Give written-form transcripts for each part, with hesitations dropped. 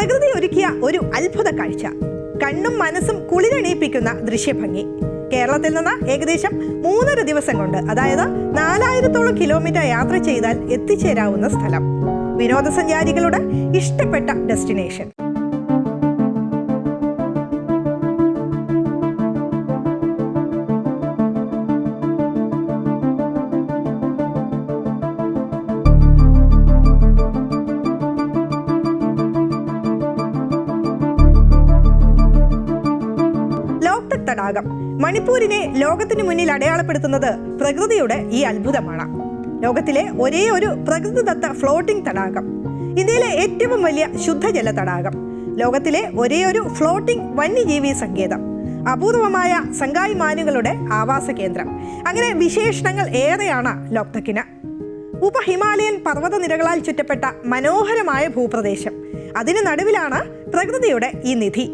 പ്രകൃതി ഒരുക്കിയ ഒരു അത്ഭുത കാഴ്ച, കണ്ണും മനസ്സും കുളിരണിയിപ്പിക്കുന്ന ദൃശ്യഭംഗി. കേരളത്തിൽ നിന്ന് ഏകദേശം 3.5 ദിവസം കൊണ്ട്, അതായത് 4000-ഓളം കിലോമീറ്റർ യാത്ര ചെയ്താൽ എത്തിച്ചേരാവുന്ന സ്ഥലം. വിനോദസഞ്ചാരികളുടെ ഇഷ്ടപ്പെട്ട ഡെസ്റ്റിനേഷൻ. ലോക്തക് തടാകം മണിപ്പൂരിനെ ലോകത്തിനു മുന്നിൽ അടയാളപ്പെടുത്തുന്നത് പ്രകൃതിയുടെ ഈ അത്ഭുതമാണ്. ലോകത്തിലെ ഒരേ ഒരു പ്രകൃതിദത്ത ഫ്ലോട്ടിംഗ് തടാകം, ഇന്ത്യയിലെ ഏറ്റവും വലിയ ശുദ്ധജല തടാകം, ലോകത്തിലെ ഒരേ ഒരു ഫ്ലോട്ടിംഗ് വന്യജീവി സങ്കേതം, അപൂർവമായ സംഗായി മാനുകളുടെ ആവാസ കേന്ദ്രം. അങ്ങനെ വിശേഷണങ്ങൾ ഏറെയാണ് ലോക്തക്കിന്. ഉപഹിമാലയൻ പർവ്വതനിരകളാൽ ചുറ്റപ്പെട്ട മനോഹരമായ ഭൂപ്രദേശം, അതിന് നടുവിലാണ് പ്രകൃതിയുടെ ഈ നിധി.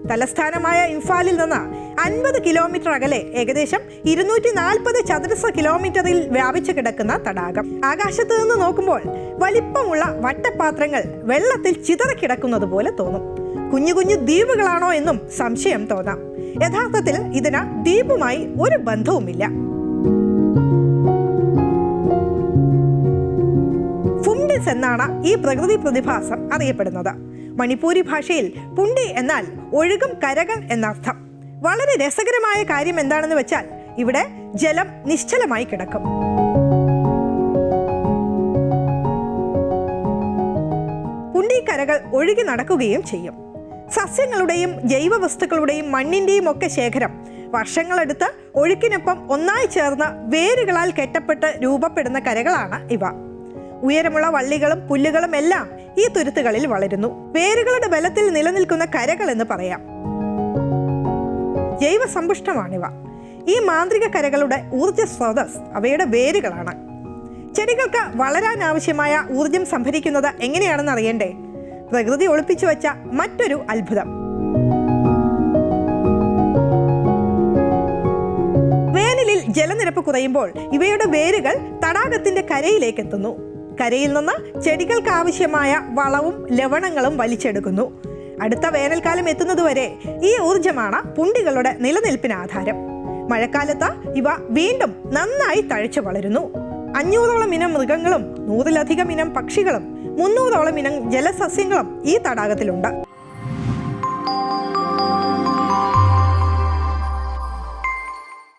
തലസ്ഥാനമായ ഇംഫാലിൽ നിന്ന് 50 കിലോമീറ്റർ അകലെ ഏകദേശം 240 ചതുരശ്ര കിലോമീറ്ററിൽ വ്യാപിച്ചു കിടക്കുന്ന തടാകം. ആകാശത്ത് നിന്ന് നോക്കുമ്പോൾ വലിപ്പമുള്ള വട്ടപാത്രങ്ങൾ വെള്ളത്തിൽ ചിതറിക്കിടക്കുന്നത് പോലെ തോന്നും. കുഞ്ഞു കുഞ്ഞു ദ്വീപുകളാണോ എന്നും സംശയം തോന്നാം. യഥാർത്ഥത്തിൽ ഇതിന് ദ്വീപുമായി ഒരു ബന്ധവുമില്ല. ഫുംഡിസ് എന്നാണ് ഈ പ്രകൃതി പ്രതിഭാസം അറിയപ്പെടുന്നത്. മണിപ്പൂരി ഭാഷയിൽ പുണ്ടി എന്നാൽ ഒഴുകും കരകൾ എന്നർത്ഥം. വളരെ രസകരമായ കാര്യം എന്താണെന്ന് വെച്ചാൽ ഇവിടെ ജലം നിശ്ചലമായി കിടക്കും. പുണ്ടി കരകൾ ഒഴുകി നടക്കുകയും ചെയ്യും. സസ്യങ്ങളുടെയും ജൈവവസ്തുക്കളുടെയും മണ്ണിന്റെയും ഒക്കെ ശേഖരം വർഷങ്ങളെടുത്ത് ഒഴുക്കിനൊപ്പം ഒന്നായി ചേർന്ന് വേരുകളാൽ കെട്ടപ്പെട്ട് രൂപപ്പെടുന്ന കരകളാണ് ഇവ. ഉയരമുള്ള വള്ളികളും പുല്ലുകളും എല്ലാം ഈ തുരുത്തുകളിൽ വളരുന്നു. വേരുകളുടെ ബലത്തിൽ നിലനിൽക്കുന്ന കരകൾ എന്ന് പറയാം. ജൈവസമ്പുഷ്ടമാണിവ. ഈ മാന്ത്രിക കരകളുടെ ഊർജ സ്രോതസ് അവയുടെ വേരുകളാണ്. ചെടികൾക്ക് വളരാൻ ആവശ്യമായ ഊർജം സംഭരിക്കുന്നത് എങ്ങനെയാണെന്ന് അറിയണ്ടേ? പ്രകൃതി ഒളിപ്പിച്ചു വെച്ച മറ്റൊരു അത്ഭുതം. വേനലിൽ ജലനിരപ്പ് കുറയുമ്പോൾ ഇവയുടെ വേരുകൾ തടാകത്തിന്റെ കരയിലേക്ക് എത്തുന്നു. കരയിൽ നിന്ന് ചെടികൾക്ക് ആവശ്യമായ വളവും ലവണങ്ങളും വലിച്ചെടുക്കുന്നു. അടുത്ത വേനൽക്കാലം എത്തുന്നതുവരെ ഈ ഊർജമാണ് പുണ്ടികളുടെ നിലനിൽപ്പിന് ആധാരം. മഴക്കാലത്ത് ഇവ വീണ്ടും നന്നായി തഴച്ചു വളരുന്നു. 500ഓളം ഇനം മൃഗങ്ങളും 100ലധികം ഇനം പക്ഷികളും 300ഓളം ഇനം ജലസസ്യങ്ങളും ഈ തടാകത്തിലുണ്ട്.